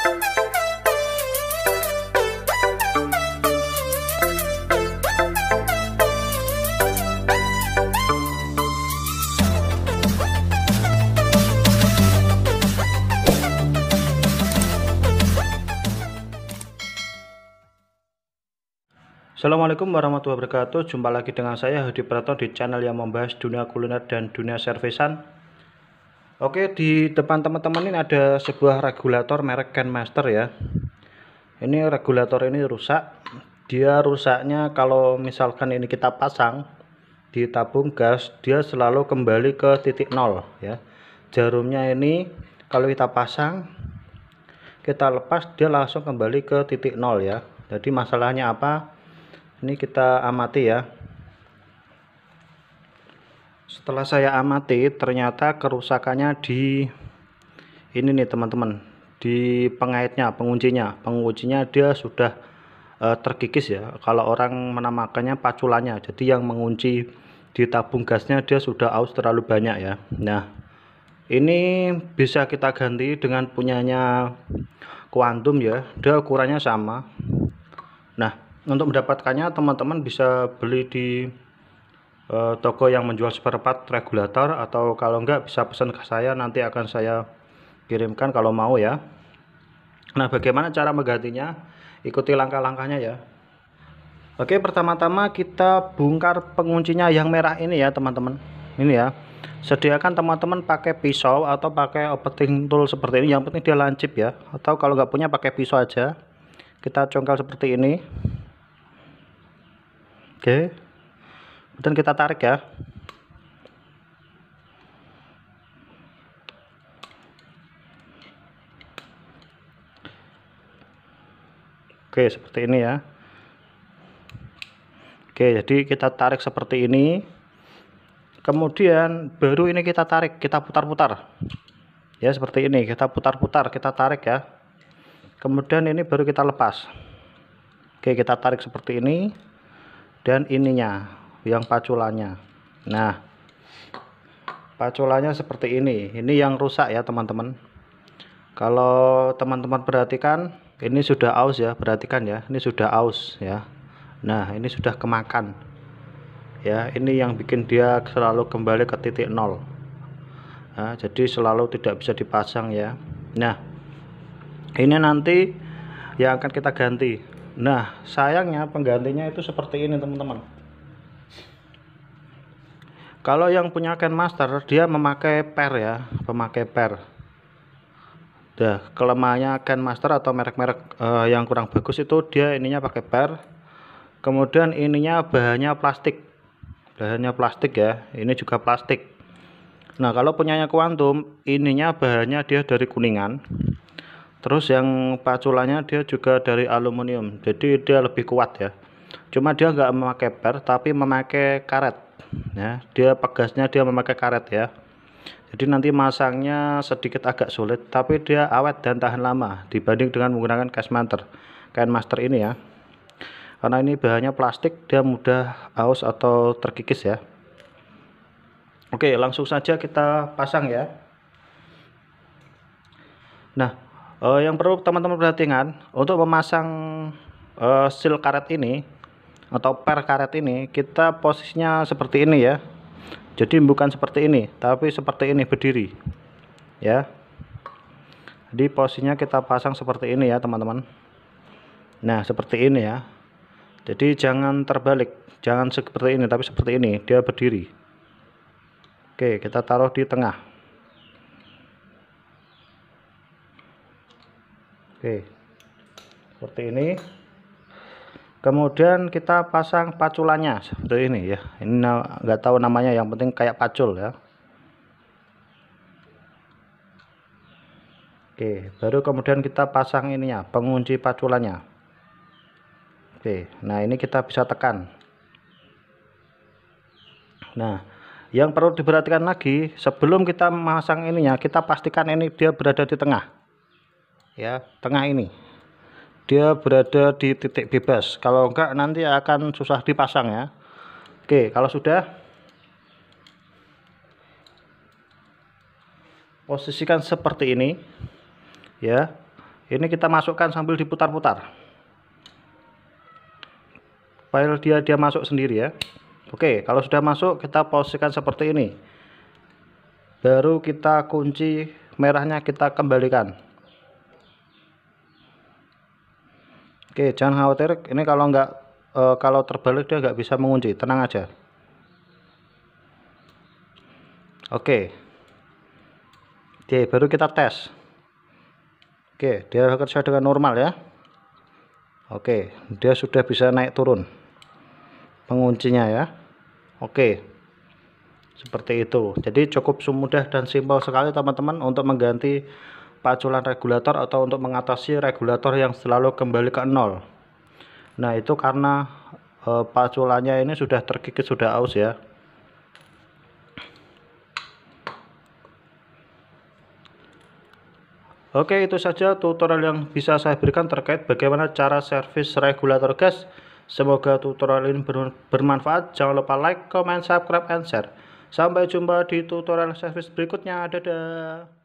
Assalamualaikum warahmatullahi wabarakatuh. Jumpa lagi dengan saya Hadi Prato di channel yang membahas dunia kuliner dan dunia servisan. Oke, di depan teman-teman ini ada sebuah regulator merek KenMaster ya. Ini regulator ini rusak. Dia rusaknya kalau misalkan ini kita pasang di tabung gas, dia selalu kembali ke titik nol ya. Jarumnya ini kalau kita pasang, kita lepas, dia langsung kembali ke titik nol ya. Jadi masalahnya apa? Ini kita amati ya. Setelah saya amati, ternyata kerusakannya di ini nih teman-teman, di pengaitnya, penguncinya dia sudah terkikis ya. Kalau orang menamakannya paculannya, jadi yang mengunci di tabung gasnya dia sudah aus terlalu banyak ya. Nah, ini bisa kita ganti dengan punyanya Quantum ya, dia ukurannya sama. Nah, untuk mendapatkannya teman-teman bisa beli di toko yang menjual spare part regulator, atau kalau enggak bisa pesan ke saya, nanti akan saya kirimkan kalau mau ya. Nah, bagaimana cara menggantinya? Ikuti langkah-langkahnya ya. Oke, pertama-tama kita bongkar penguncinya yang merah ini ya teman-teman. Ini ya, sediakan teman-teman pakai pisau atau pakai opening tool seperti ini, yang penting dia lancip ya. Atau kalau nggak punya pakai pisau aja, kita congkel seperti ini. Oke, kemudian kita tarik ya. Oke, seperti ini ya. Oke, jadi kita tarik seperti ini. Kemudian baru ini kita tarik, kita putar-putar. Ya, seperti ini, kita putar-putar, kita tarik ya. Kemudian ini baru kita lepas. Oke, kita tarik seperti ini. Dan ininya yang paculannya. Nah, paculannya seperti ini yang rusak ya teman-teman. Kalau teman-teman perhatikan, ini sudah aus ya, perhatikan ya, ini sudah aus ya. Nah, ini sudah kemakan ya, ini yang bikin dia selalu kembali ke titik nol. Nah, jadi selalu tidak bisa dipasang ya. Nah, ini nanti yang akan kita ganti. Nah, sayangnya penggantinya itu seperti ini teman-teman. Kalau yang punya KenMaster dia memakai per ya, pemakai per. Dah, kelemahannya KenMaster atau merek-merek yang kurang bagus itu dia ininya pakai per. Kemudian ininya bahannya plastik ya, ini juga plastik. Nah, kalau punyanya Quantum, ininya bahannya dia dari kuningan. Terus yang paculannya dia juga dari aluminium, jadi dia lebih kuat ya. Cuma dia nggak memakai per, tapi memakai karet ya. Dia pegasnya dia memakai karet ya. Jadi nanti masangnya sedikit agak sulit, tapi dia awet dan tahan lama dibanding dengan menggunakan KenMaster ini ya. Karena ini bahannya plastik, dia mudah aus atau terkikis ya. Oke, langsung saja kita pasang ya. Nah, yang perlu teman-teman perhatikan untuk memasang seal karet ini atau per karet ini, kita posisinya seperti ini ya. Jadi bukan seperti ini, tapi seperti ini berdiri ya. Jadi posisinya kita pasang seperti ini ya teman-teman. Nah, seperti ini ya. Jadi jangan terbalik, jangan seperti ini, tapi seperti ini, dia berdiri. Oke, kita taruh di tengah. Oke, seperti ini. Kemudian kita pasang paculannya seperti ini ya. Ini nggak tahu namanya, yang penting kayak pacul ya. Oke, baru kemudian kita pasang ininya, pengunci paculannya. Oke, nah ini kita bisa tekan. Nah, yang perlu diperhatikan lagi, sebelum kita memasang ininya, kita pastikan ini dia berada di tengah. Ya, tengah ini dia berada di titik bebas, kalau enggak nanti akan susah dipasang ya. Oke, kalau sudah, posisikan seperti ini ya. Ini kita masukkan sambil diputar-putar. File dia masuk sendiri ya. Oke, kalau sudah masuk kita posisikan seperti ini. Baru kita kunci merahnya, kita kembalikan. Oke, jangan khawatir, ini kalau terbalik dia nggak bisa mengunci, tenang aja. Oke, baru kita tes. Oke, dia bekerja dengan normal ya. Oke, dia sudah bisa naik turun penguncinya ya. Oke, seperti itu. Jadi cukup mudah dan simpel sekali teman-teman untuk mengganti paculan regulator atau untuk mengatasi regulator yang selalu kembali ke nol. Nah, itu karena paculannya ini sudah terkikis, sudah aus ya. Oke, itu saja tutorial yang bisa saya berikan terkait bagaimana cara servis regulator gas. Semoga tutorial ini bermanfaat. Jangan lupa like, comment, subscribe, and share. Sampai jumpa di tutorial servis berikutnya. Dadah.